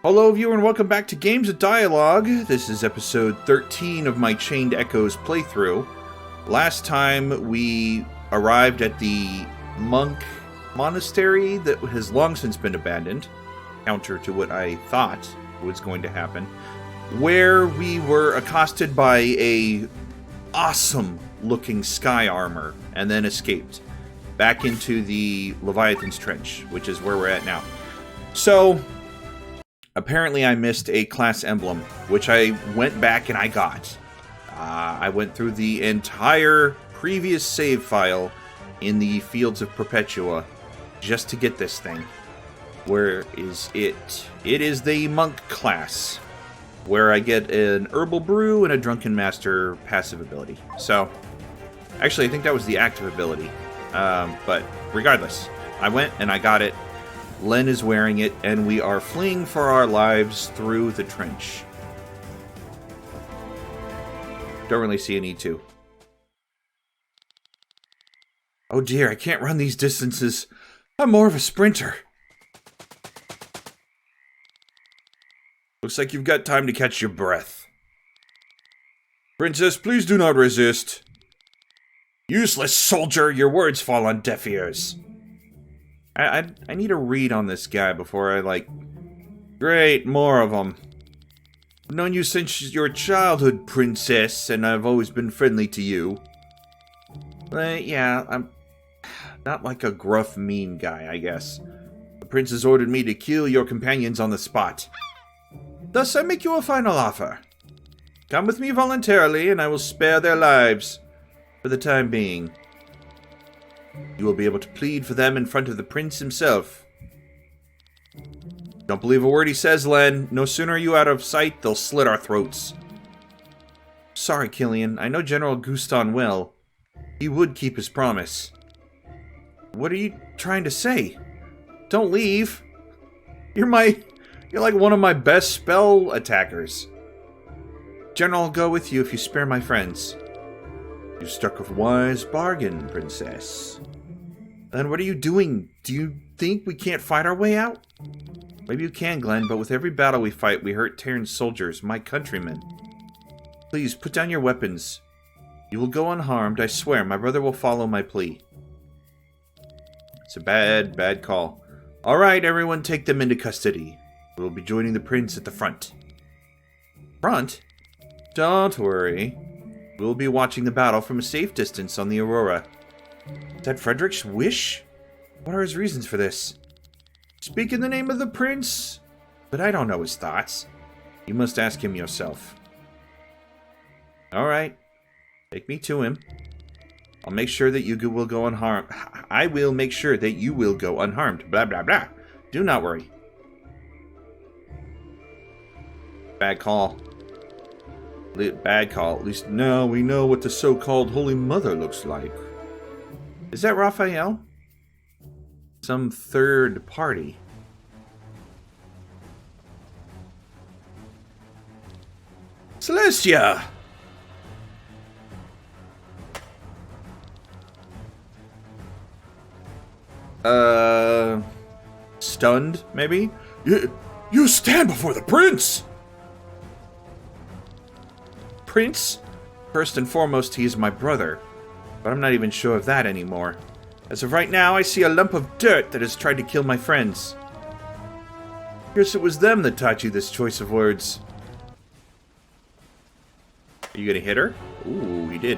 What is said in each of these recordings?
Hello viewer and welcome back to Games of Dialogue. This is episode 13 of my Chained Echoes playthrough. Last time we arrived at the monk monastery that has long since been abandoned, counter to what I thought was going to happen, where we were accosted by a awesome looking sky armor and then escaped back into the Leviathan's Trench, which is where we're at now. So apparently I missed a class emblem, which I went back and I got. I went through the entire previous save file in the Fields of Perpetua just to get this thing. Where is it? It is the monk class, where I get an herbal brew and a drunken master passive ability. So, actually I think that was the active ability. But regardless, I went and I got it. Lenne is wearing it, and we are fleeing for our lives through the trench. Don't really see a need to. Oh dear, I can't run these distances. I'm more of a sprinter. Looks like you've got time to catch your breath. Princess, please do not resist. Useless soldier, your words fall on deaf ears. I need a read on this guy before I, Great, more of them. I've known you since your childhood, princess, and I've always been friendly to you. Yeah, I'm not like a gruff, mean guy, I guess. The prince has ordered me to kill your companions on the spot. Thus, I make you a final offer. Come with me voluntarily, and I will spare their lives for the time being. You will be able to plead for them in front of the prince himself. Don't believe a word he says, Lenne. No sooner are you out of sight, they'll slit our throats. Sorry, Killian. I know General Guston well. He would keep his promise. What are you trying to say? Don't leave. You're like one of my best spell attackers. General, I'll go with you if you spare my friends. You struck a wise bargain, princess. Then what are you doing? Do you think we can't fight our way out? Maybe you can, Glenn, but with every battle we fight, we hurt Taryn's soldiers, my countrymen. Please, put down your weapons. You will go unharmed, I swear. My brother will follow my plea. It's a bad call. Alright, everyone, take them into custody. We will be joining the prince at the front. Front? Don't worry. We'll be watching the battle from a safe distance on the Aurora. Is that Frederick's wish? What are his reasons for this? Speak in the name of the prince? But I don't know his thoughts. You must ask him yourself. Alright. Take me to him. I'll make sure that you will go unharmed. I will make sure that you will go unharmed. Blah, blah, blah. Do not worry. Bad call. Bad call. At least now we know what the so-called Holy Mother looks like. Is that Raphael? Some third party. Celestia! Stunned, maybe? You stand before the prince! Prince? First and foremost, he is my brother, but I'm not even sure of that anymore. As of right now, I see a lump of dirt that has tried to kill my friends. Guess it was them that taught you this choice of words. Are you gonna hit her? Ooh, he did.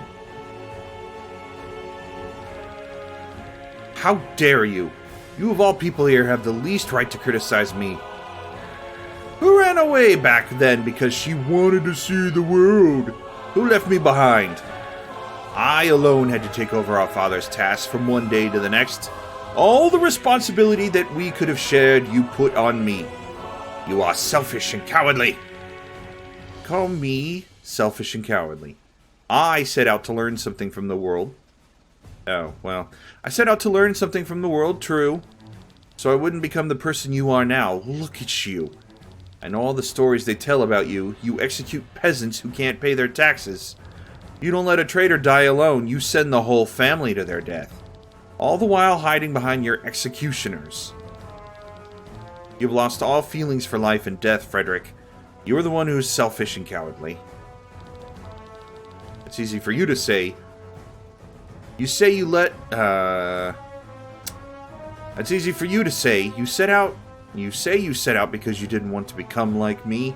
How dare you? You of all people here have the least right to criticize me. Who ran away back then because she wanted to see the world? Who left me behind? I alone had to take over our father's task from one day to the next. All the responsibility that we could have shared, you put on me. You are selfish and cowardly. Call me selfish and cowardly. I set out to learn something from the world. Oh, well, I set out to learn something from the world, true. So I wouldn't become the person you are now. Look at you. And all the stories they tell about you, you execute peasants who can't pay their taxes. You don't let a traitor die alone, you send the whole family to their death. All the while hiding behind your executioners. You've lost all feelings for life and death, Frederick. You're the one who's selfish and cowardly. It's easy for you to say. You say you let, It's easy for you to say. You say you set out because you didn't want to become like me.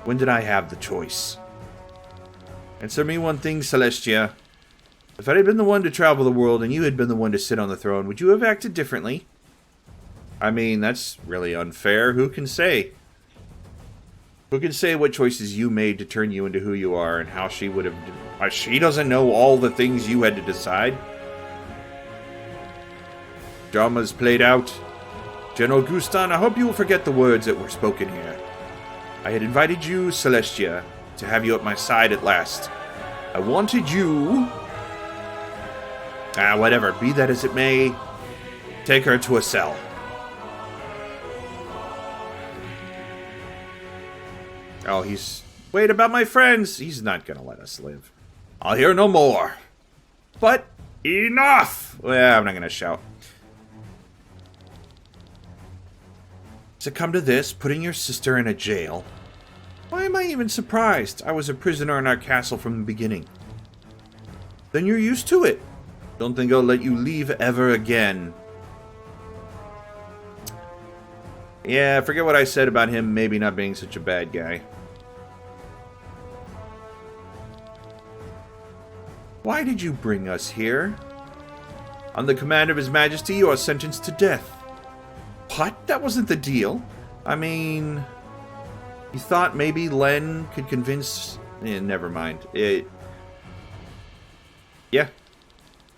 When did I have the choice? Answer me one thing, Celestia. If I had been the one to travel the world and you had been the one to sit on the throne, would you have acted differently? I mean, that's really unfair. Who can say? Who can say what choices you made to turn you into who you are and how she would have... She doesn't know all the things you had to decide. Drama's played out. General Gustan, I hope you will forget the words that were spoken here. I had invited you, Celestia, to have you at my side at last. I wanted you... whatever. Be that as it may, take her to a cell. Oh, he's... Wait, about my friends! He's not gonna let us live. I'll hear no more. But, enough! Well, I'm not gonna shout. To come to this, putting your sister in a jail. Why am I even surprised? I was a prisoner in our castle from the beginning. Then you're used to it. Don't think I'll let you leave ever again. Yeah, forget what I said about him maybe not being such a bad guy. Why did you bring us here? On the command of His Majesty, you are sentenced to death. What? That wasn't the deal. I mean... You thought maybe Lenne could convince... never mind. Yeah.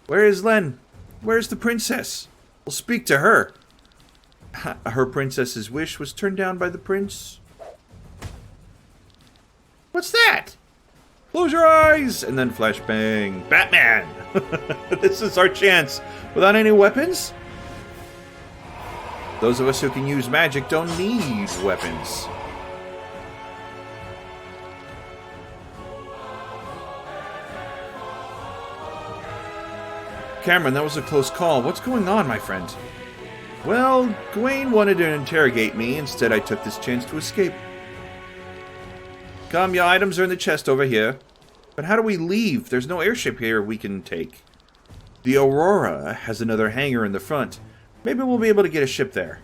Where is Lenne? Where's the princess? We'll speak to her. Her princess's wish was turned down by the prince. What's that? Close your eyes! And then flashbang. Batman! This is our chance. Without any weapons? Those of us who can use magic don't need weapons. Cameron, that was a close call. What's going on, my friend? Well, Gawain wanted to interrogate me. Instead, I took this chance to escape. Come, your items are in the chest over here. But how do we leave? There's no airship here we can take. The Aurora has another hangar in the front. Maybe we'll be able to get a ship there.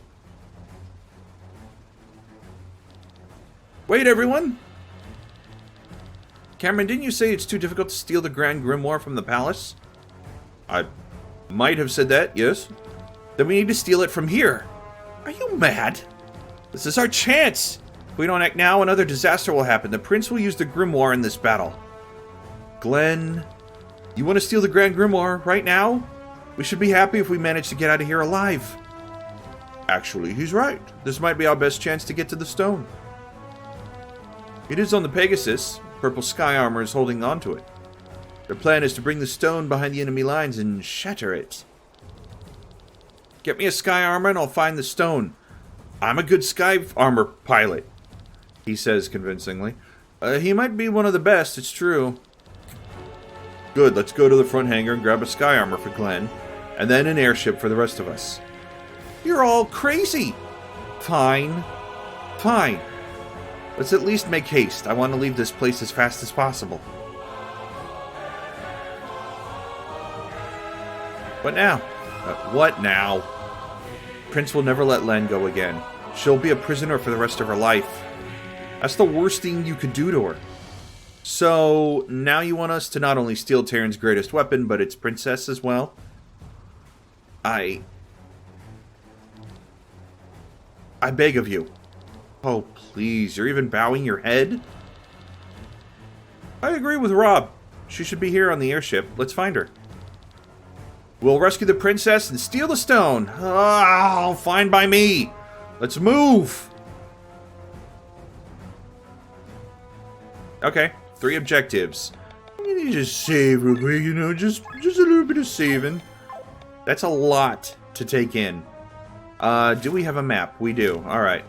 Wait, everyone! Cameron, didn't you say it's too difficult to steal the Grand Grimoire from the palace? I might have said that, yes. Then we need to steal it from here. Are you mad? This is our chance! If we don't act now, another disaster will happen. The prince will use the grimoire in this battle. Glenn, you want to steal the Grand Grimoire right now? We should be happy if we manage to get out of here alive. Actually, he's right. This might be our best chance to get to the stone. It is on the Pegasus. Purple sky armor is holding on to it. Their plan is to bring the stone behind the enemy lines and shatter it. Get me a sky armor and I'll find the stone. I'm a good sky armor pilot, he says convincingly. He might be one of the best, it's true. Good, let's go to the front hangar and grab a sky armor for Glenn, and then an airship for the rest of us. You're all crazy! Fine. Fine. Let's at least make haste. I want to leave this place as fast as possible. What now? What now? Prince will never let Lenne go again. She'll be a prisoner for the rest of her life. That's the worst thing you could do to her. So, now you want us to not only steal Taryn's greatest weapon, but its princess as well? I beg of you. Oh, please, you're even bowing your head? I agree with Rob. She should be here on the airship. Let's find her. We'll rescue the princess and steal the stone. Oh, fine by me. Let's move. Okay, 3 objectives. You need to save real quick, you know, just a little bit of saving. That's a lot to take in. Do we have a map? We do. Alright.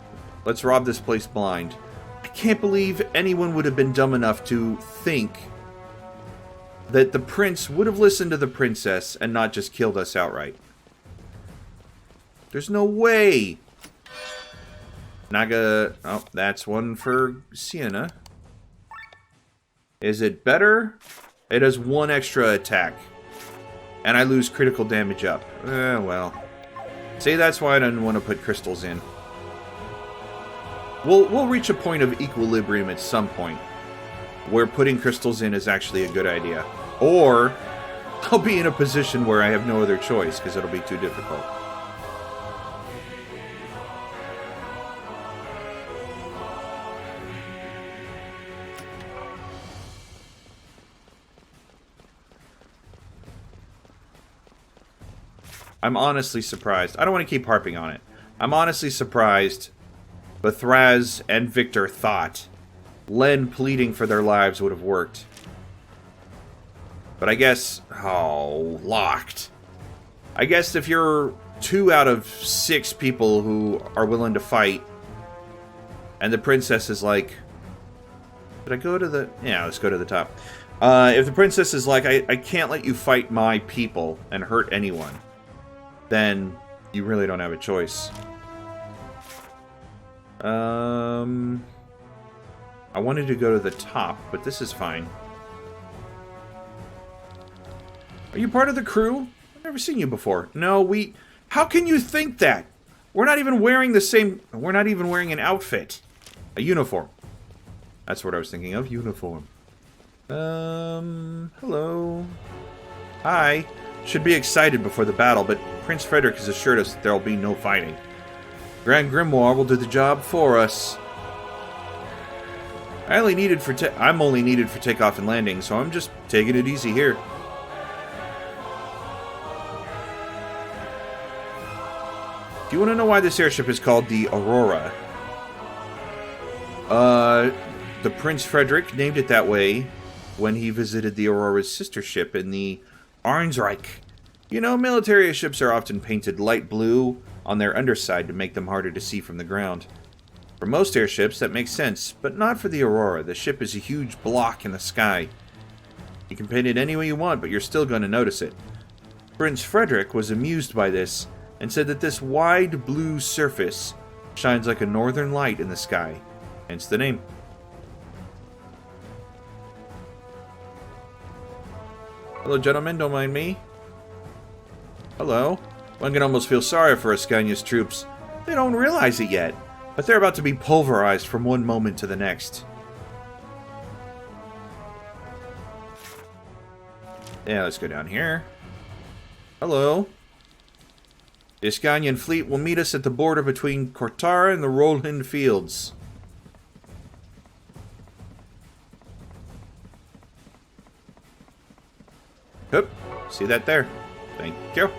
Let's rob this place blind. I can't believe anyone would have been dumb enough to think that the prince would have listened to the princess and not just killed us outright. There's no way. Naga... Oh, that's one for Sienna. Is it better? It has one extra attack. And I lose critical damage up. Well. See, that's why I didn't want to put crystals in. We'll reach a point of equilibrium at some point, where putting crystals in is actually a good idea. Or, I'll be in a position where I have no other choice, because it'll be too difficult. I'm honestly surprised. I don't want to keep harping on it. I'm honestly surprised but Thraz and Victor thought Lenne pleading for their lives would have worked. But I guess... Oh, locked. I guess if you're 2 out of 6 people who are willing to fight, and the princess is like... Did I go to the... Yeah, let's go to the top. If the princess is like, I can't let you fight my people and hurt anyone, then you really don't have a choice. I wanted to go to the top, but this is fine. Are you part of the crew? I've never seen you before. No, we... How can you think that? We're not even wearing the same... We're not even wearing an outfit. A uniform. That's what I was thinking of. Uniform. Hello. Hi. Should be excited before the battle, but Prince Frederick has assured us that there will be no fighting. Grand Grimoire will do the job for us. I'm only needed for takeoff and landing, so I'm just taking it easy here. Do you want to know why this airship is called the Aurora? The Prince Frederick named it that way when he visited the Aurora's sister ship in the Arnsreich. You know, military ships are often painted light blue on their underside to make them harder to see from the ground. For most airships, that makes sense, but not for the Aurora. The ship is a huge block in the sky. You can paint it any way you want, but you're still going to notice it. Prince Frederick was amused by this, and said that this wide blue surface shines like a northern light in the sky, hence the name. Hello, gentlemen, don't mind me. Hello. One can almost feel sorry for Ascania's troops. They don't realize it yet, but they're about to be pulverized from one moment to the next. Yeah, let's go down here. Hello. The Ascanian fleet will meet us at the border between Cortara and the Roland Fields. Oop, see that there? Thank you.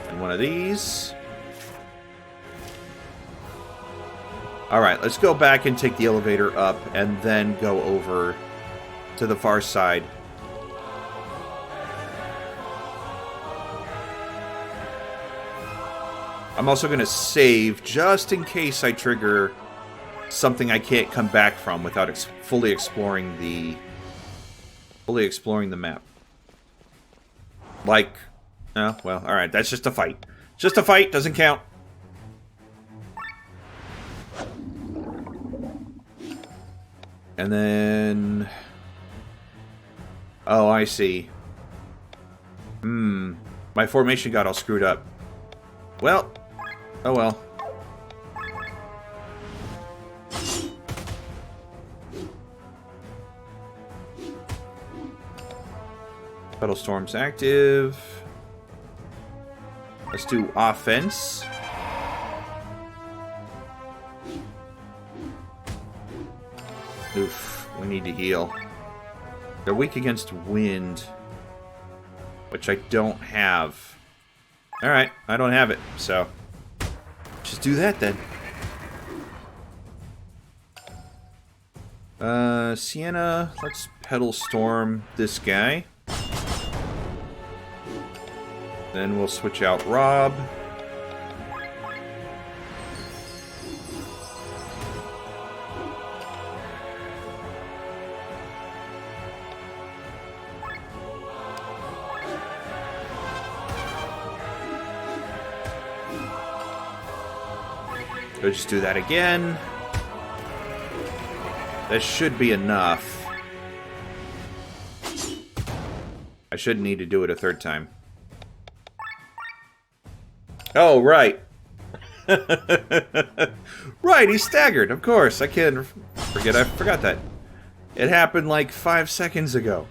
And one of these. Alright, let's go back and take the elevator up and then go over to the far side. I'm also going to save just in case I trigger something I can't come back from without fully exploring the map. Like, oh, well, alright, that's just a fight. Just a fight, doesn't count. And then... Oh, I see. My formation got all screwed up. Well, oh well. Battle Storm's active. Let's do offense. Oof, we need to heal. They're weak against wind, which I don't have. Alright, I don't have it, so just do that then. Sienna, let's Petal Storm this guy. Then we'll switch out Rob. Go just do that again. That should be enough. I shouldn't need to do it a third time. Oh, right. Right, he's staggered, of course. I can't forget. I forgot that. It happened like 5 seconds ago.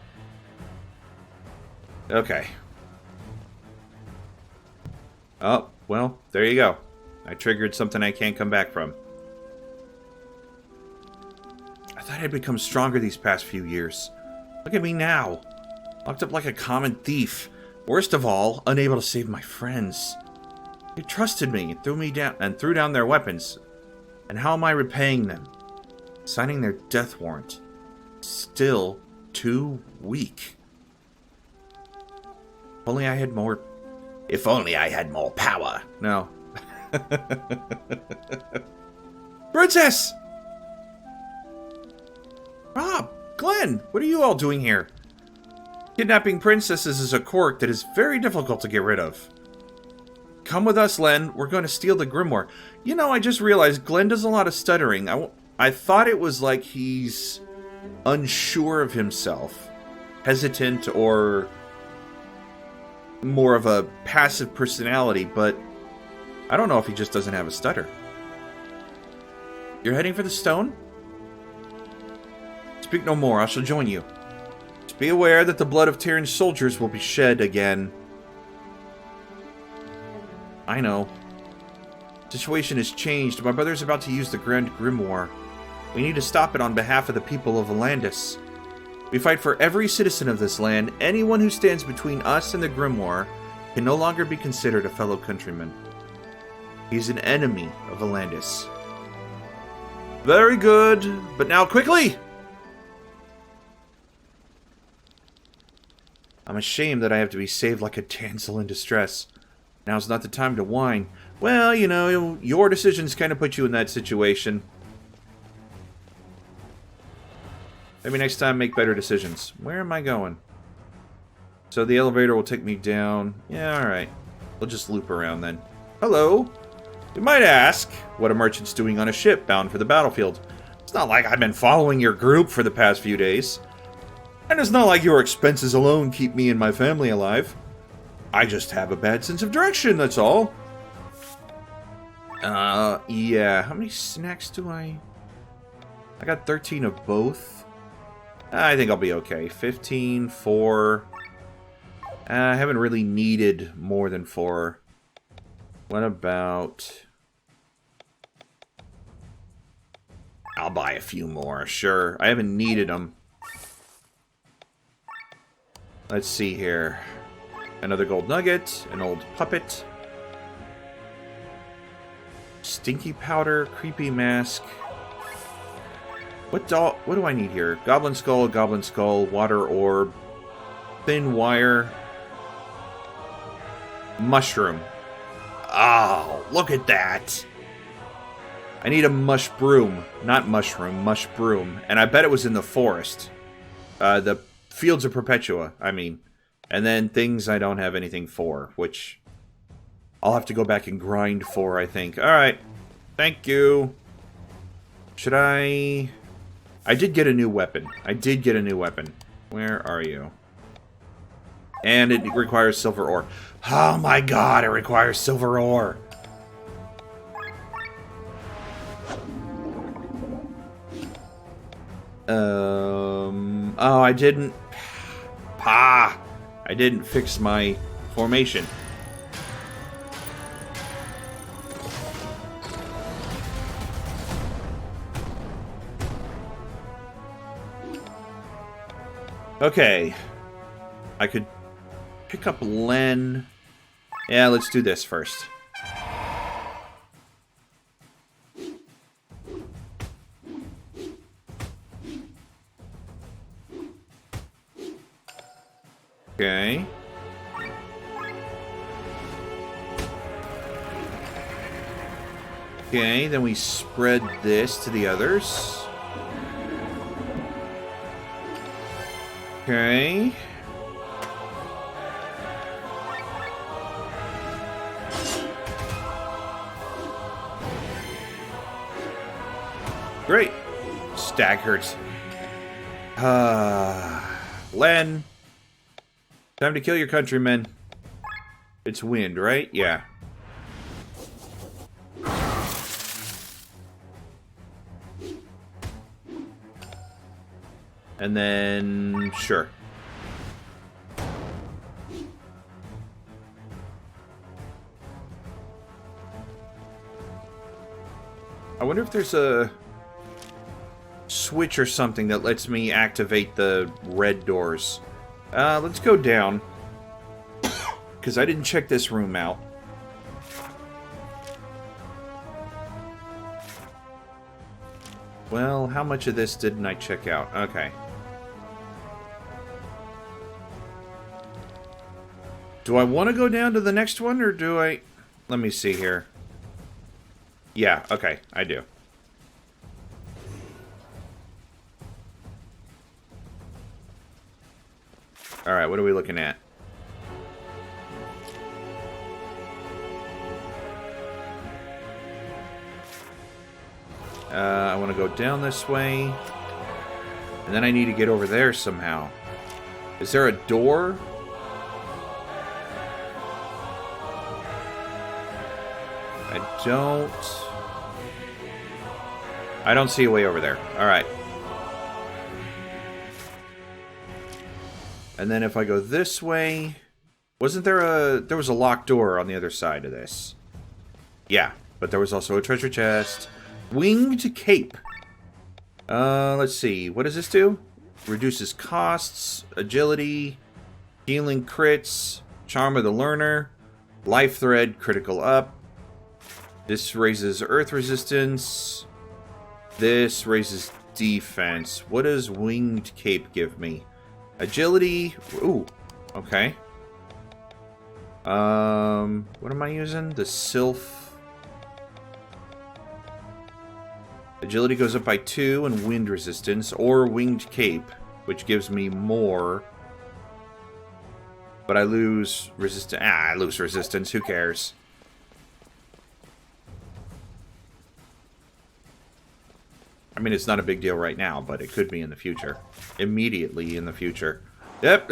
Okay. Oh, well, there you go. I triggered something I can't come back from. I thought I'd become stronger these past few years. Look at me now. Locked up like a common thief. Worst of all, unable to save my friends. They trusted me and threw down their weapons. And how am I repaying them? Signing their death warrant. Still too weak. If only I had more power. No. Princess! Rob, Glenn, what are you all doing here? Kidnapping princesses is a quirk that is very difficult to get rid of. Come with us, Lenne. We're going to steal the grimoire. You know, I just realized Glenn does a lot of stuttering. I thought it was like he's unsure of himself. Hesitant or more of a passive personality, but I don't know if he just doesn't have a stutter. You're heading for the stone? Speak no more. I shall join you. Just be aware that the blood of Taryn's soldiers will be shed again. I know. The situation has changed. My brother's about to use the Grand Grimoire. We need to stop it on behalf of the people of Valandis. We fight for every citizen of this land. Anyone who stands between us and the Grimoire can no longer be considered a fellow countryman. He's an enemy of Valandis. Very good. But now quickly! I'm ashamed that I have to be saved like a damsel in distress. Now's not the time to whine. Well, you know, your decisions kind of put you in that situation. Maybe next time make better decisions. Where am I going? So the elevator will take me down. Yeah, alright. We'll just loop around then. Hello. You might ask what a merchant's doing on a ship bound for the battlefield. It's not like I've been following your group for the past few days. And it's not like your expenses alone keep me and my family alive. I just have a bad sense of direction, that's all. Yeah. How many snacks do I got 13 of both. I think I'll be okay. 15, 4. I haven't really needed more than 4. What about... I'll buy a few more, sure. I haven't needed them. Let's see here. Another gold nugget, an old puppet. Stinky powder, creepy mask. What do I need here? Goblin skull, water orb, thin wire, mushroom. Oh, look at that. I need a mush broom, not mushroom, mush broom. And I bet it was in the forest. The Fields of Perpetua, I mean. And then things I don't have anything for, which I'll have to go back and grind for, I think. Alright. Thank you. Should I... I did get a new weapon. Where are you? And it requires silver ore. Oh my god, it requires silver ore. Oh, I didn't... I didn't fix my formation. Okay. I could pick up Lenne. Yeah, let's do this first. Okay. Okay, then we spread this to the others. Okay. Great. Staggered. Lenne. Time to kill your countrymen. It's wind, right? Yeah. And then... sure. I wonder if there's a switch or something that lets me activate the red doors. Let's go down. Because I didn't check this room out. Well, how much of this didn't I check out? Okay. Do I want to go down to the next one, or do I... Let me see here. Yeah, okay, I do. Alright, what are we looking at? I want to go down this way. And then I need to get over there somehow. Is there a door? I don't see a way over there. Alright. And then if I go this way... Wasn't there a... There was a locked door on the other side of this. Yeah, but there was also a treasure chest. Winged cape. Let's see. What does this do? Reduces costs, agility, healing crits, charm of the learner, life thread, critical up. This raises earth resistance. This raises defense. What does winged cape give me? Agility. Ooh. Okay. What am I using? The Sylph. Agility goes up by 2 and wind resistance, or winged cape, which gives me more. But I lose resistance. I lose resistance. Who cares? I mean, it's not a big deal right now, but it could be in the future. Immediately in the future. Yep.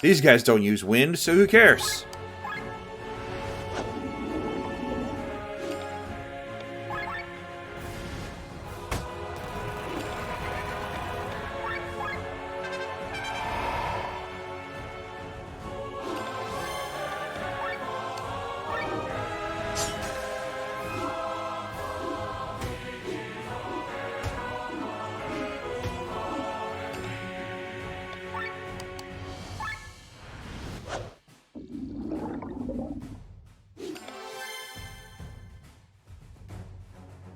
These guys don't use wind, so who cares?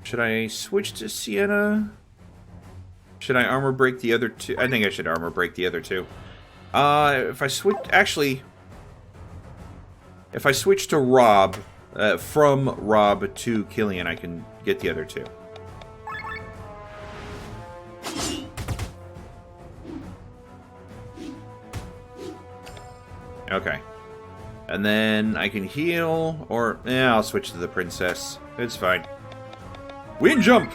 Should I switch to Sienna? Should I armor break the other two? I think I should armor break the other two. If I switch... Actually, if I switch to Rob, from Rob to Killian, I can get the other two. Okay. And then I can heal, or... Yeah, I'll switch to the princess. It's fine. Wind jump!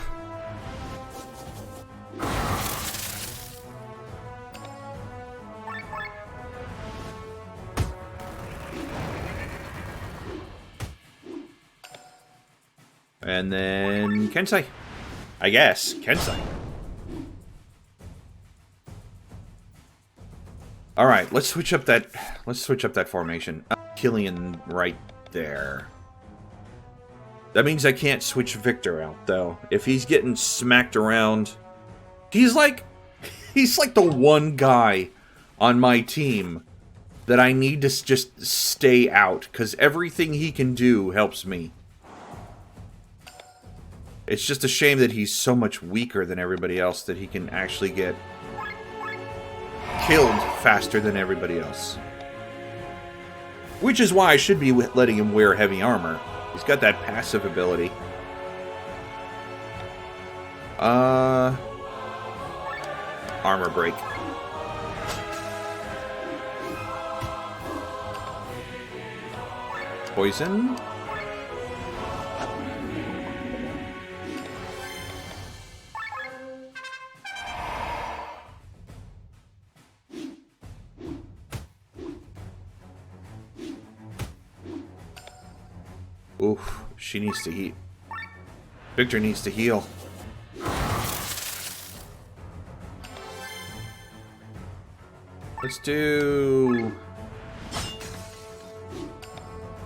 And then Kensei. I guess. Kensei. Alright, let's switch up that formation. Killian right there. That means I can't switch Victor out, though. If he's getting smacked around... He's like the one guy on my team that I need to just stay out, because everything he can do helps me. It's just a shame that he's so much weaker than everybody else that he can actually get killed faster than everybody else. Which is why I should be letting him wear heavy armor. He's got that passive ability. Armor break. Poison. Oof, she needs to heal. Victor needs to heal. Let's do...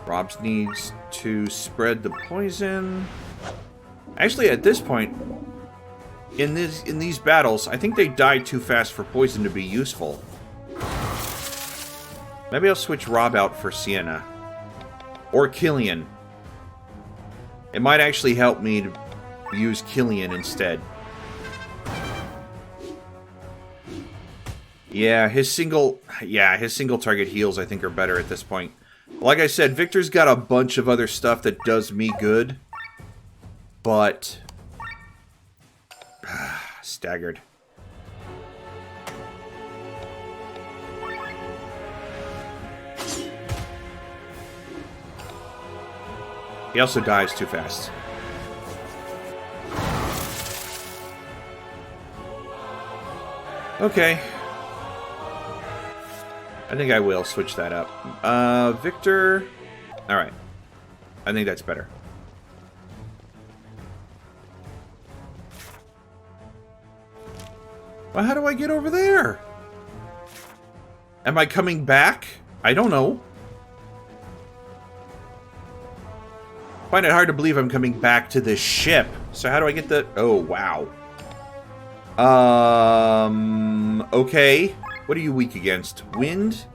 Robs needs to spread the poison. Actually, at this point, in these battles, I think they die too fast for poison to be useful. Maybe I'll switch Rob out for Sienna. Or Killian. It might actually help me to use Killian instead. Yeah, his single target heals I think are better at this point. Like I said, Victor's got a bunch of other stuff that does me good. But staggered. He also dies too fast. Okay. I think I will switch that up. Victor... Alright. I think that's better. Well, how do I get over there? Am I coming back? I don't know. I find it hard to believe I'm coming back to this ship. So how do I get the... Oh, wow. Okay. What are you weak against? Wind?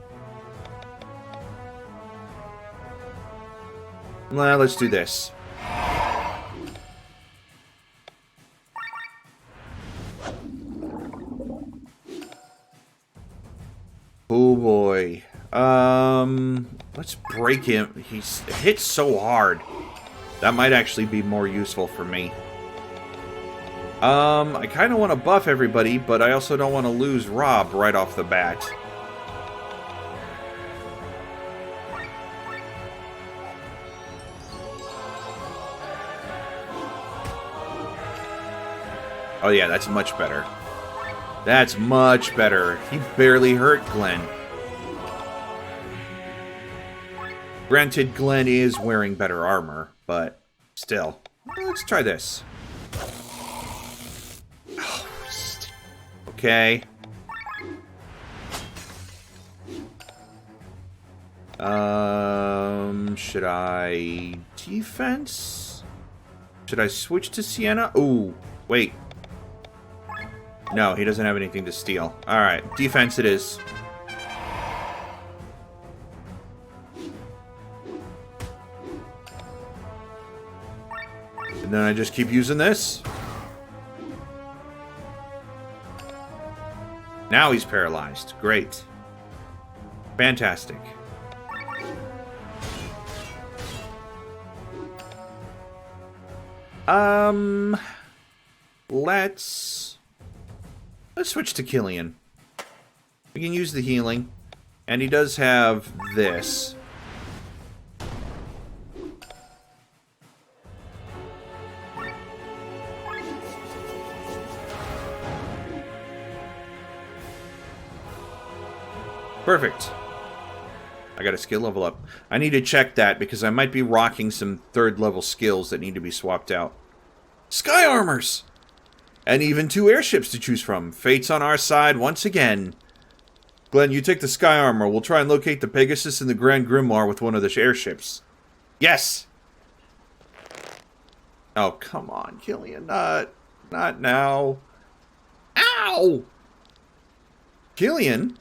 Well, let's do this. Oh boy. Let's break him. He hits so hard. That might actually be more useful for me. I kind of want to buff everybody, but I also don't want to lose Rob right off the bat. Oh yeah, that's much better. That's much better. He barely hurt Glenn. Granted, Glenn is wearing better armor, but still. Let's try this. Okay. Should I defense? Should I switch to Sienna? Ooh, wait. No, he doesn't have anything to steal. Alright, defense it is. And then I just keep using this. Now he's paralyzed. Great. Fantastic. Let's switch to Killian. We can use the healing. And he does have this. Perfect. I got a skill level up. I need to check that because I might be rocking some third level skills that need to be swapped out. Sky armors! And even 2 airships to choose from. Fate's on our side once again. Glenn, you take the sky armor. We'll try and locate the Pegasus and the Grand Grimoire with one of the airships. Yes! Oh, come on, Killian. Not now. Ow! Killian?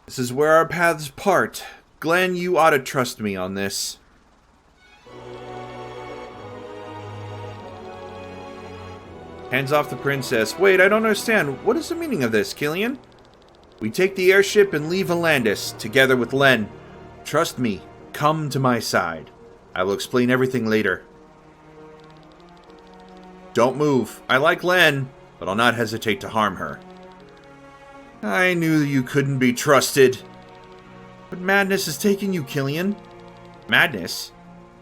This is where our paths part. Glenn, you ought to trust me on this. Hands off the princess. Wait, I don't understand. What is the meaning of this, Killian? We take the airship and leave Valandis, together with Lenne. Trust me. Come to my side. I will explain everything later. Don't move. I like Lenne, but I'll not hesitate to harm her. I knew you couldn't be trusted. What madness has taken you, Killian? Madness?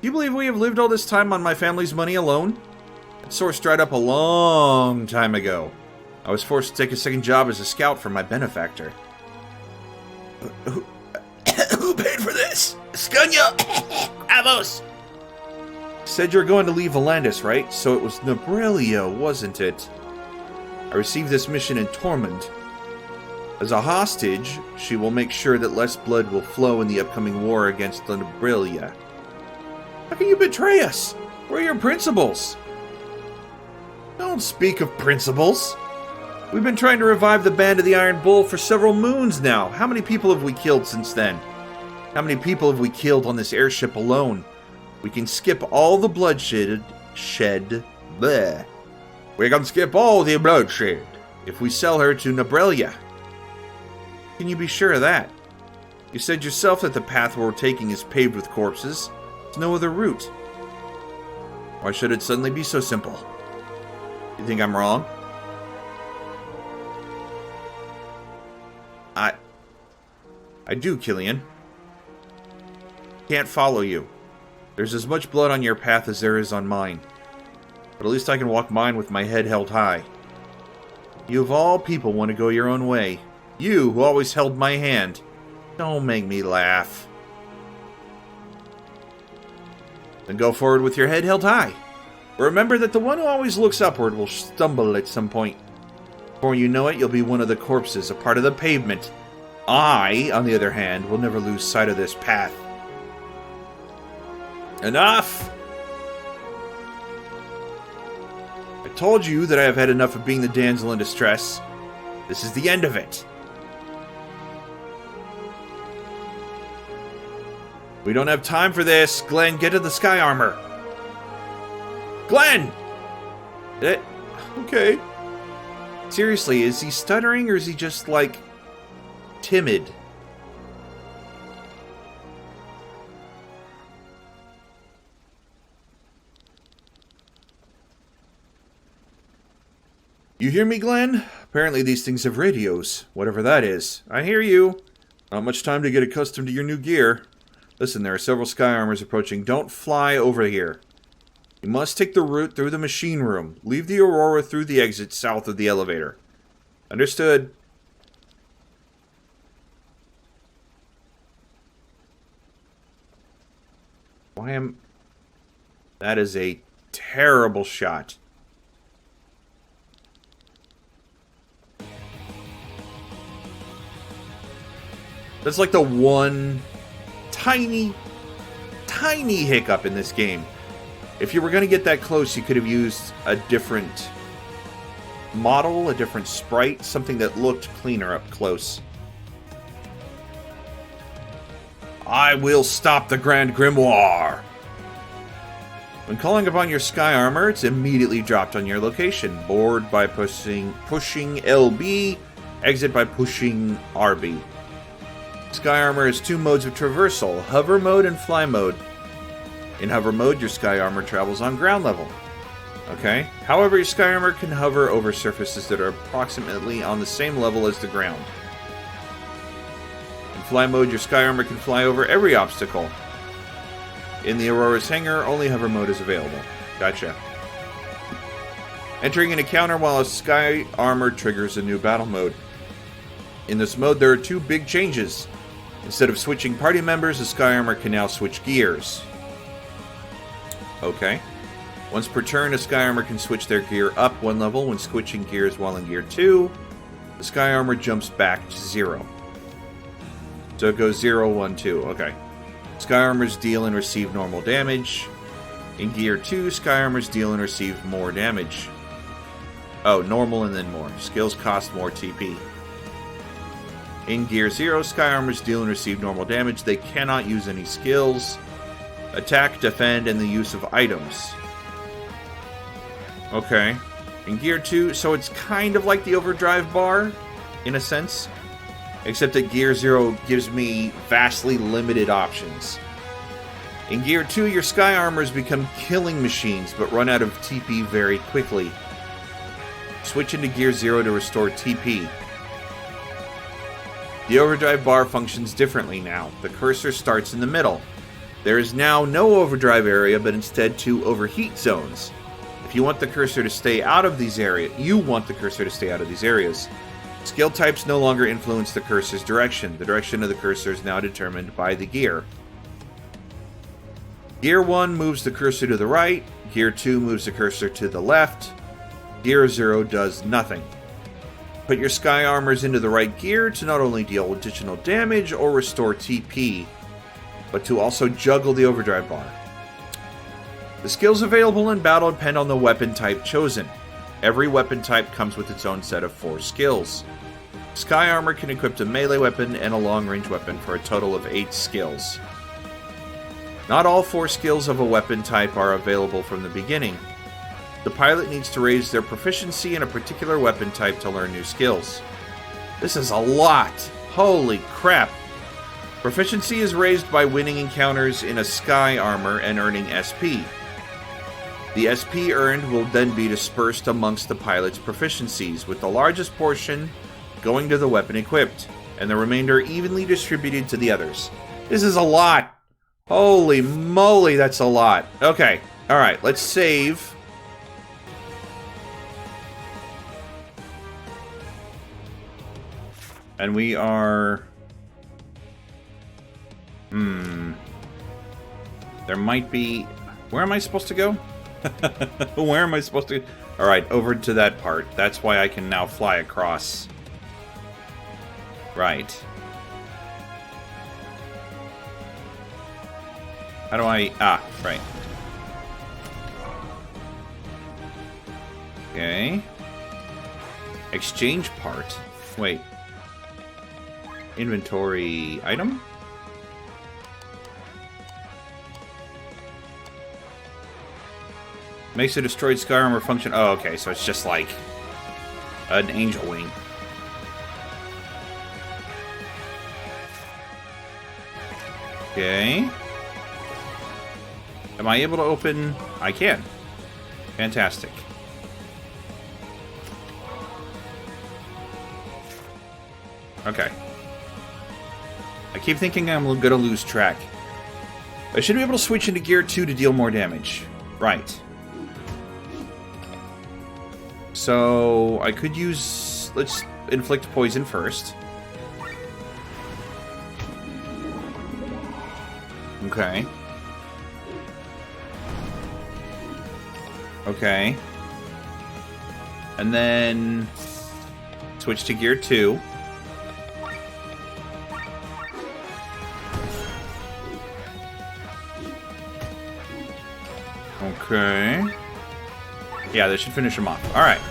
Do you believe we have lived all this time on my family's money alone? That source dried up a long time ago. I was forced to take a second job as a scout for my benefactor. Who paid for this? Skunya! Avos! Said you were going to leave Valandis, right? So it was Nabrelia, wasn't it? I received this mission in Tormund. As a hostage, she will make sure that less blood will flow in the upcoming war against the Nabrelia. How can you betray us? Where are your principles? Don't speak of principles. We've been trying to revive the Band of the Iron Bull for several moons now. How many people have we killed since then? How many people have we killed on this airship alone? We can skip all the bloodshed. Bleh. We can skip all the bloodshed if we sell her to Nabrelia. Can you be sure of that? You said yourself that the path we're taking is paved with corpses. There's no other route. Why should it suddenly be so simple? You think I'm wrong? I do, Killian. Can't follow you. There's as much blood on your path as there is on mine. But at least I can walk mine with my head held high. You of all people want to go your own way. You, who always held my hand. Don't make me laugh. Then go forward with your head held high. Remember that the one who always looks upward will stumble at some point. Before you know it, you'll be one of the corpses, a part of the pavement. I, on the other hand, will never lose sight of this path. Enough! I told you that I have had enough of being the damsel in distress. This is the end of it. We don't have time for this. Glenn, get to the sky armor. Glenn! Okay. Seriously, is he stuttering or is he just, like, timid? You hear me, Glenn? Apparently these things have radios, whatever that is. I hear you. Not much time to get accustomed to your new gear. Listen, there are several sky armors approaching. Don't fly over here. You must take the route through the machine room. Leave the Aurora through the exit south of the elevator. Understood. That is a terrible shot. That's like the one tiny hiccup in this game. If you were going to get that close, you could have used a different model, a different sprite, something that looked cleaner up close. I will stop the Grand Grimoire! When calling upon your sky armor, it's immediately dropped on your location. Board by pushing LB, exit by pushing RB. Sky armor has two modes of traversal, hover mode and fly mode. In hover mode, your sky armor travels on ground level. Okay? However, your sky armor can hover over surfaces that are approximately on the same level as the ground. In fly mode, your sky armor can fly over every obstacle. In the Aurora's hangar, only hover mode is available. Gotcha. Entering an encounter while a sky armor triggers a new battle mode. In this mode, there are two big changes. Instead of switching party members, the sky armor can now switch gears. Okay. Once per turn, a sky armor can switch their gear up one level when switching gears while in gear 2. The sky armor jumps back to 0. So it goes 0, 1, 2. Okay. Sky armors deal and receive normal damage. In gear 2, sky armors deal and receive more damage. Oh, normal and then more. Skills cost more TP. In gear 0, sky armors deal and receive normal damage. They cannot use any skills. Attack, defend, and the use of items. Okay. In gear 2, so it's kind of like the overdrive bar, in a sense. Except that gear 0 gives me vastly limited options. In gear 2, your sky armors become killing machines, but run out of TP very quickly. Switch into gear 0 to restore TP. The overdrive bar functions differently now. The cursor starts in the middle. There is now no overdrive area, but instead 2 overheat zones. If you want the cursor to stay out of these areas, Skill types no longer influence the cursor's direction. The direction of the cursor is now determined by the gear. Gear 1 moves the cursor to the right. Gear 2 moves the cursor to the left. Gear 0 does nothing. Put your sky armors into the right gear to not only deal additional damage or restore TP, but to also juggle the overdrive bar. The skills available in battle depend on the weapon type chosen. Every weapon type comes with its own set of 4 skills. Sky armor can equip a melee weapon and a long-range weapon for a total of 8 skills. Not all 4 skills of a weapon type are available from the beginning. The pilot needs to raise their proficiency in a particular weapon type to learn new skills. This is a lot! Holy crap! Proficiency is raised by winning encounters in a sky armor and earning SP. The SP earned will then be dispersed amongst the pilot's proficiencies, with the largest portion going to the weapon equipped, and the remainder evenly distributed to the others. This is a lot! Holy moly, that's a lot. Okay, alright, let's save. And we are... There might be... Where am I supposed to go? Where am I supposed to... Alright, over to that part. That's why I can now fly across. Right. How do I... Ah, right. Okay. Exchange part. Wait. Inventory item? Makes a destroyed sky armor function... Oh, okay, so it's just like an angel wing. Okay. Am I able to open... I can. Fantastic. Okay. I keep thinking I'm gonna lose track. I should be able to switch into Gear 2 to deal more damage. Right. So, I could use... Let's inflict poison first. Okay. Okay. And then... switch to Gear 2. Okay. Yeah, that should finish him off. All right.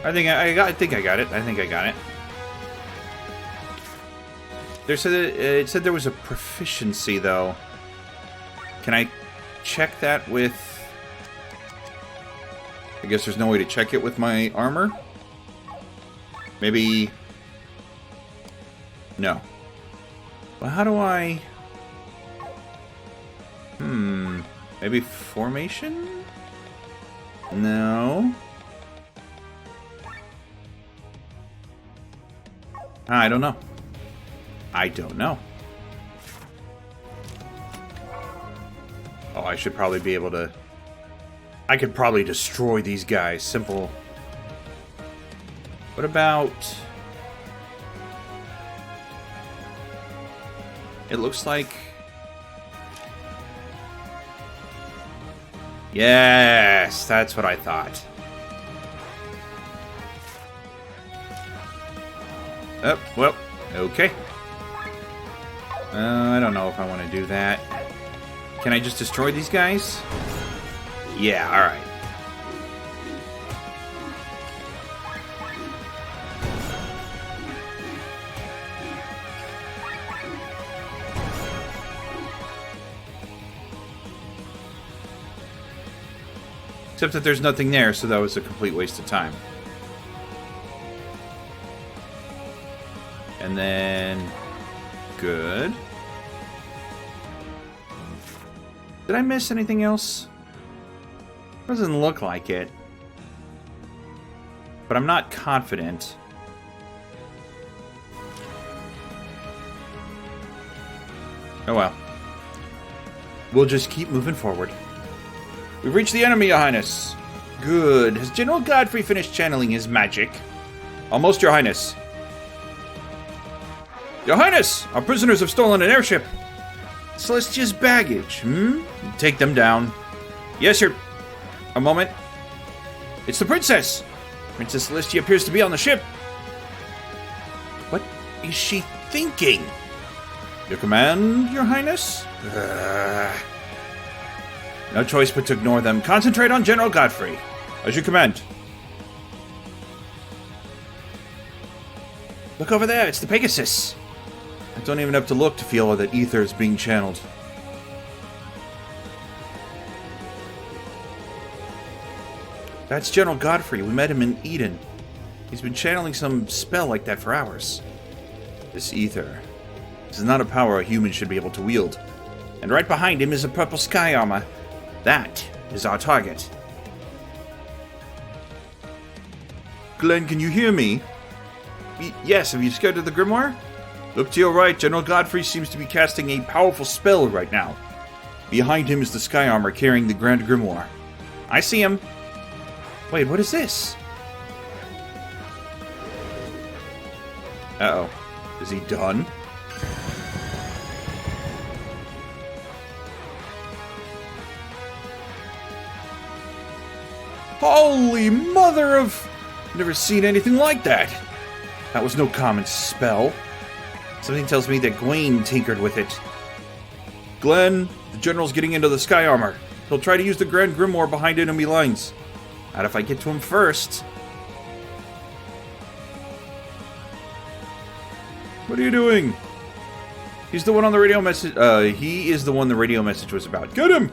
I think I got it. I think I got it. It said there was a proficiency though. Can I check that with? I guess there's no way to check it with my armor. Maybe. No. Well, how do I? Maybe formation? No. I don't know. I don't know. Oh, I should probably be able to... I could probably destroy these guys. Simple. What about... It looks like... Yes, that's what I thought. Oh, well, okay. I don't know if I want to do that. Can I just destroy these guys? Yeah, alright. Except that there's nothing there, so that was a complete waste of time. And then... Good. Did I miss anything else? Doesn't look like it. But I'm not confident. Oh well. We'll just keep moving forward. We've reached the enemy, Your Highness. Good. Has General Godfrey finished channeling his magic? Almost, Your Highness. Your Highness! Our prisoners have stolen an airship! Celestia's baggage, Take them down. Yes, sir. A moment. It's the princess! Princess Celestia appears to be on the ship. What is she thinking? Your command, Your Highness? No choice but to ignore them. Concentrate on General Godfrey. As you command. Look over there, it's the Pegasus. I don't even have to look to feel that ether is being channeled. That's General Godfrey. We met him in Eden. He's been channeling some spell like that for hours. This ether. This is not a power a human should be able to wield. And right behind him is a purple sky armor. That is our target. Glenn, can you hear me? Yes, have you scouted the Grimoire? Look to your right. General Godfrey seems to be casting a powerful spell right now. Behind him is the sky armor carrying the Grand Grimoire. I see him. Wait, what is this? Uh-oh. Is he done? Holy mother of... Never seen anything like that. That was no common spell. Something tells me that Gawain tinkered with it. Glenn, the general's getting into the sky armor. He'll try to use the Grand Grimoire behind enemy lines. Not if I get to him first. What are you doing? He's the one on the radio message. He is the one the radio message was about. Get him!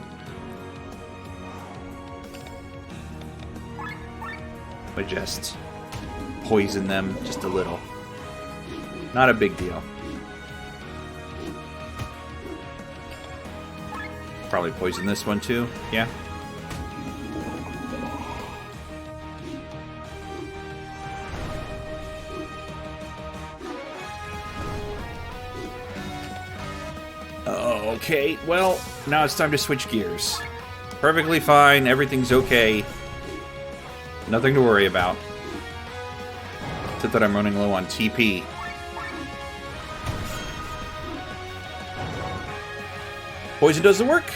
I just poison them just a little. Not a big deal. Probably poison this one too. Yeah. Okay, well, now it's time to switch gears. Perfectly fine, everything's okay. Nothing to worry about. Except that I'm running low on TP. Poison doesn't work.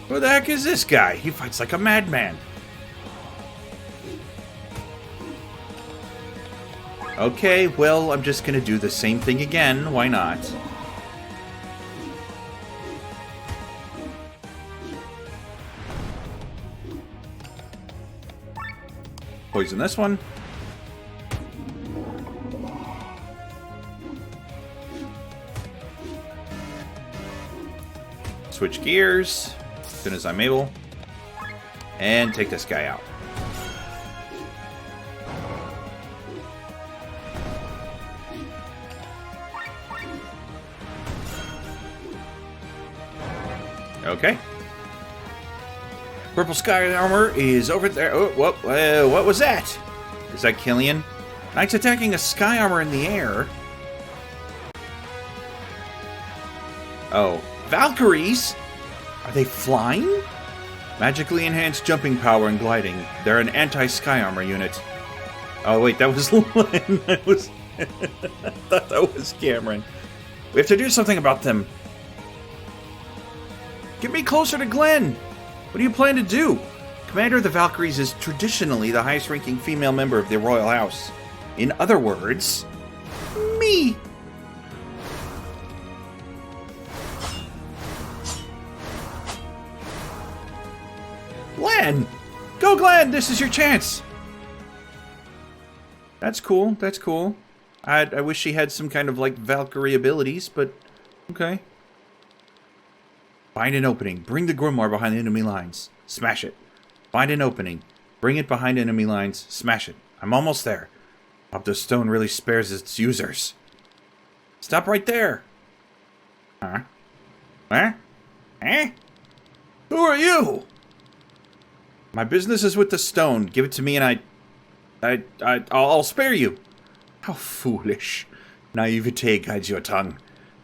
Who the heck is this guy? He fights like a madman. Okay, well, I'm just gonna do the same thing again. Why not? Poison this one. Switch gears as soon as I'm able. And take this guy out. Okay. Purple sky armor is over there. Oh, what was that? Is that Killian? Knights attacking a sky armor in the air. Oh. Valkyries? Are they flying? Magically enhanced jumping power and gliding. They're an anti-sky armor unit. Oh, wait, that was Lenne. I thought that was Cameron. We have to do something about them. Get me closer to Glenn! What do you plan to do? Commander of the Valkyries is traditionally the highest-ranking female member of the royal house. In other words, me! Glenn! Go, Glenn! This is your chance! That's cool, that's cool. I wish she had some kind of, like, Valkyrie abilities, but okay. Find an opening. Bring the Grimoire behind enemy lines. Smash it. Find an opening. Bring it behind enemy lines. Smash it. I'm almost there. Hope the stone really spares its users. Stop right there. Huh? Huh? Eh? Who are you? My business is with the stone. Give it to me and I'll spare you. How foolish. Naivete guides your tongue.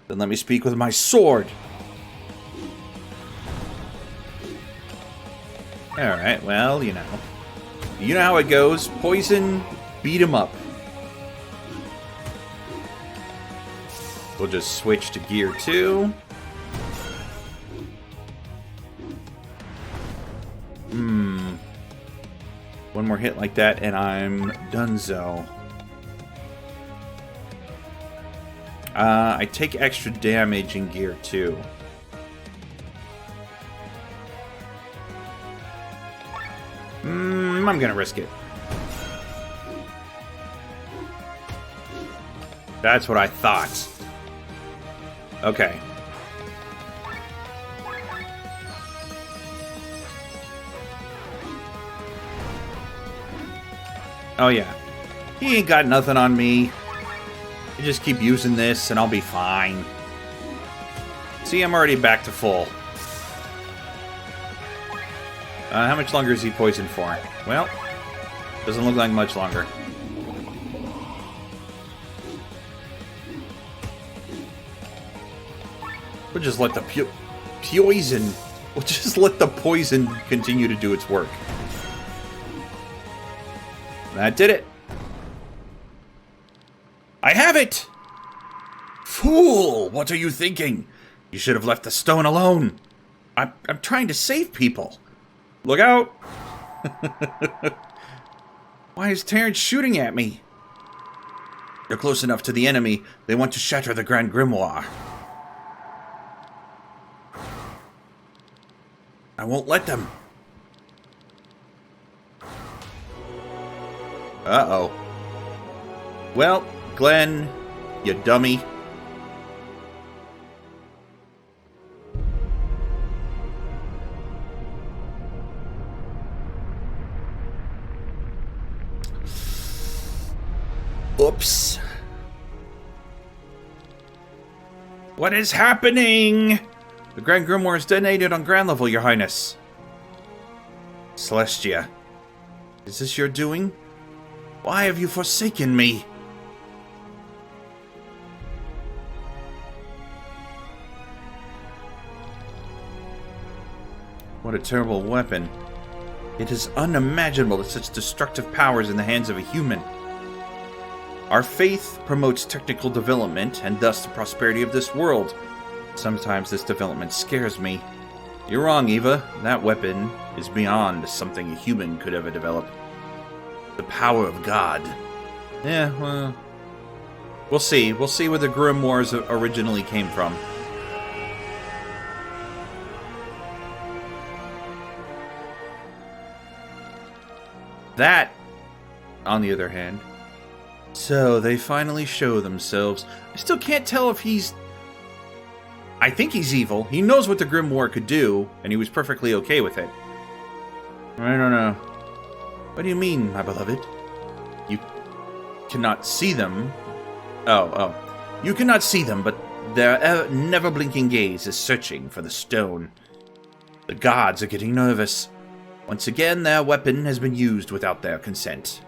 Then let me speak with my sword. Alright, well, you know. You know how it goes. Poison, beat him up. We'll just switch to gear 2. One more hit like that, and I'm donezo. I take extra damage in gear 2. I'm gonna risk it. That's what I thought. Okay. Oh yeah. He ain't got nothing on me. I just keep using this and I'll be fine. See, I'm already back to full. How much longer is he poisoned for? Well, doesn't look like much longer. We'll just let the poison... We'll just let the poison continue to do its work. That did it. I have it! Fool! What are you thinking? You should have left the stone alone. I'm trying to save people. Look out! Why is Taryn shooting at me? You're close enough to the enemy. They want to shatter the Grand Grimoire. I won't let them. Uh-oh. Well, Glenn, you dummy. Oops. What is happening? The Grand Grimoire is detonated on ground level, Your Highness. Celestia, is this your doing? Why have you forsaken me? What a terrible weapon. It is unimaginable that such destructive power is in the hands of a human. Our faith promotes technical development and thus the prosperity of this world. Sometimes this development scares me. You're wrong, Eva. That weapon is beyond something a human could ever develop. The power of God. Yeah, well... We'll see. We'll see where the Grimoires originally came from. That, on the other hand... So, they finally show themselves. I still can't tell if he's... I think he's evil. He knows what the Grimoire could do, and he was perfectly okay with it. I don't know. What do you mean, my beloved? You cannot see them. Oh. You cannot see them, but their never-blinking gaze is searching for the stone. The gods are getting nervous. Once again, their weapon has been used without their consent.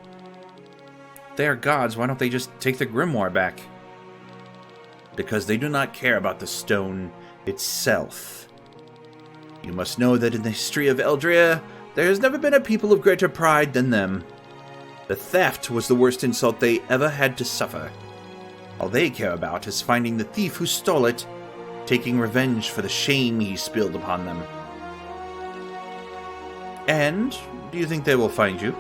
They are gods, why don't they just take the Grimoire back? Because they do not care about the stone itself. You must know that in the history of Eldria, there has never been a people of greater pride than them. The theft was the worst insult they ever had to suffer. All they care about is finding the thief who stole it, taking revenge for the shame he spilled upon them. And, do you think they will find you?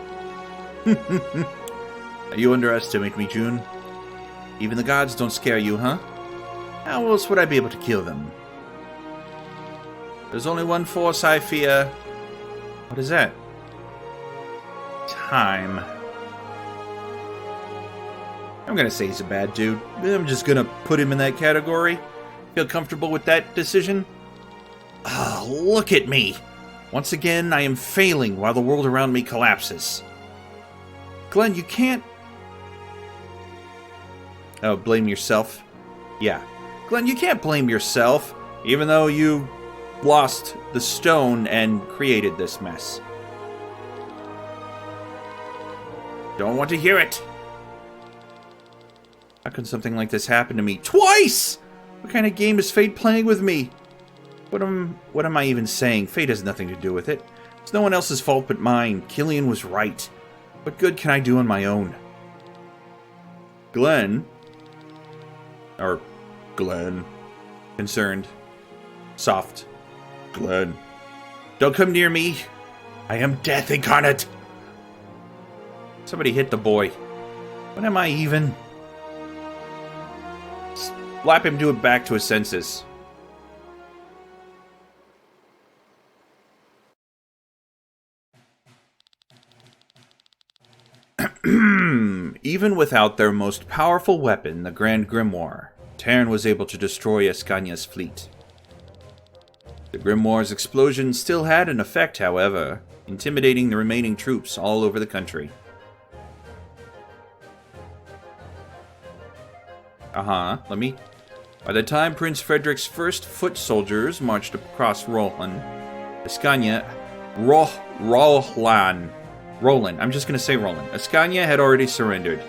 You underestimate me, June. Even the gods don't scare you, huh? How else would I be able to kill them? There's only one force I fear. What is that? Time. I'm gonna say he's a bad dude. I'm just gonna put him in that category. Feel comfortable with that decision? Ah, look at me! Once again, I am failing while the world around me collapses. Glenn, you can't... Oh, blame yourself? Yeah. Glenn, you can't blame yourself, even though you lost the stone and created this mess. Don't want to hear it. How can something like this happen to me twice? What kind of game is fate playing with me? What am I even saying? Fate has nothing to do with it. It's no one else's fault but mine. Killian was right. What good can I do on my own? Glenn... Or Glenn. Concerned. Soft. Glenn. Don't come near me. I am death incarnate. Somebody hit the boy. When am I even? Slap him back to his senses. Even without their most powerful weapon, the Grand Grimoire, Taryn was able to destroy Escanya's fleet. The Grimoire's explosion still had an effect, however, intimidating the remaining troops all over the country. By the time Prince Frederick's first foot soldiers marched across Roland, Escanya... Roland. I'm just going to say Roland. Escanya had already surrendered.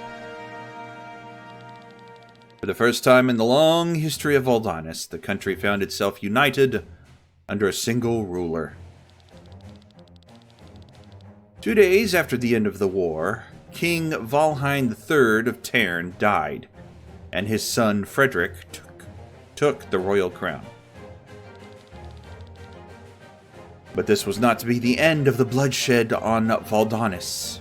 For the first time in the long history of Valandis, the country found itself united under a single ruler. 2 days after the end of the war, King Valheim III of Taryn died, and his son Frederick took the royal crown. But this was not to be the end of the bloodshed on Valandis.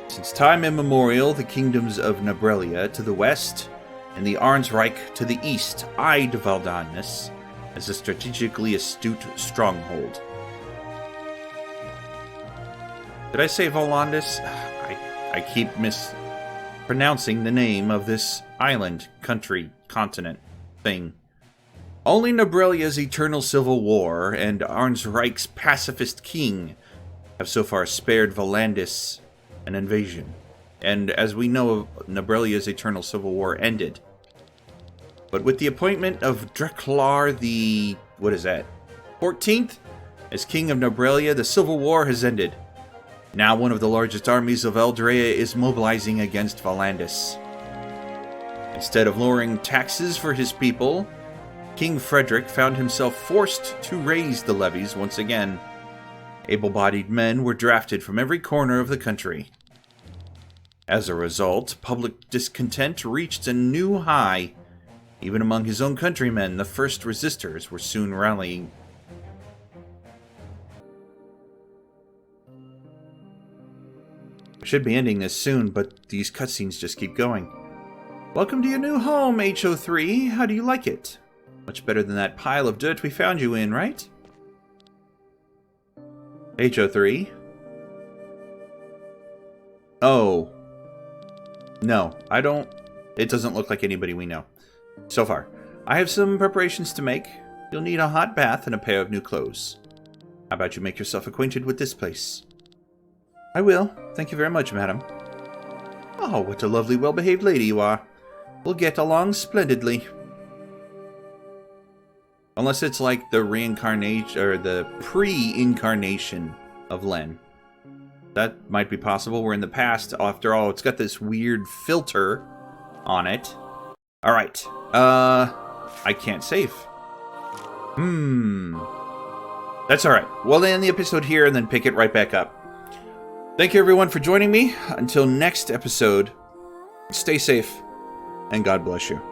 Since time immemorial, the kingdoms of Nabrelia to the west and the Arnsreich to the east eyed Valandis as a strategically astute stronghold. Did I say Valandis? I keep mispronouncing the name of this island, country, continent, thing. Only Nabrelia's eternal civil war and Arnsreich's pacifist king have so far spared Valandis an invasion. And as we know, Nabrelia's eternal civil war ended. But with the appointment of Dreklar the... 14th? As king of Nabrelia, the civil war has ended. Now one of the largest armies of Eldrea is mobilizing against Valandis. Instead of lowering taxes for his people, King Frederick found himself forced to raise the levies once again. Able-bodied men were drafted from every corner of the country. As a result, public discontent reached a new high. Even among his own countrymen, the first resistors were soon rallying. I should be ending this soon, but these cutscenes just keep going. Welcome to your new home, H.13. How do you like it? Much better than that pile of dirt we found you in, right? H.03. Oh. No, I don't... It doesn't look like anybody we know. So far. I have some preparations to make. You'll need a hot bath and a pair of new clothes. How about you make yourself acquainted with this place? I will. Thank you very much, madam. Oh, what a lovely, well-behaved lady you are. We'll get along splendidly. Unless it's like the reincarnation, or the pre-incarnation of Lenne. That might be possible. We're in the past. After all, it's got this weird filter on it. Alright. I can't save. That's alright. We'll end the episode here and then pick it right back up. Thank you everyone for joining me. Until next episode, stay safe and God bless you.